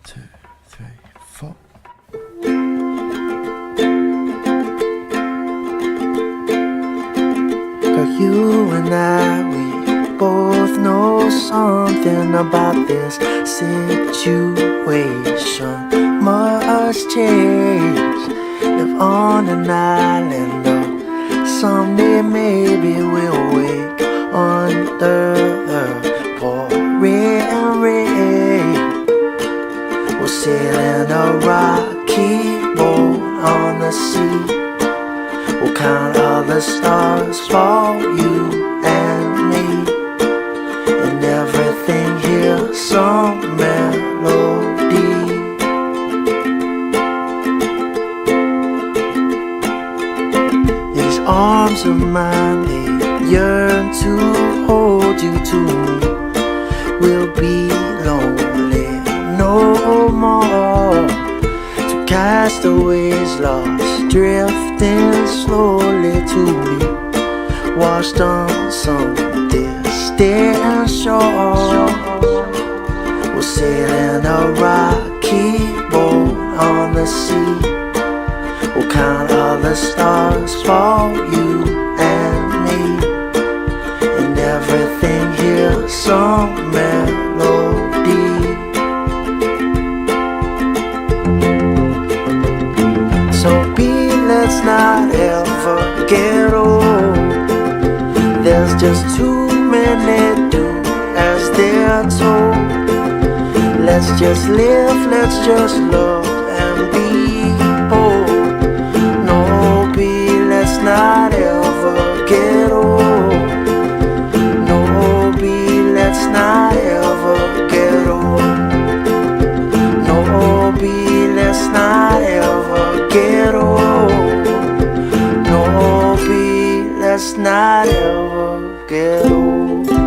2, 3, 4. Girl, you and I, we both know something about this situation. Must change. Live on an island, or someday maybe we'll wake under the pouring rain. We'll sail in a rocky boat on the sea. We'll count all the stars for you and me, and everything here some melody. These arms of mine, they yearn to hold you to me. We'll be lonely no more. Two castaways lost, drifting slowly to me, washed on some distant shore. We'll sail in a rocky boat on the sea. We'll count all the stars for you and me, and everything here some melody. So let's not ever get old. There's just too many do as they're told. Let's just live, let's just love and be bold. No, let's not ever get old. No, let's not ever get old. No, let's not ever get old. No, let's not ever get old.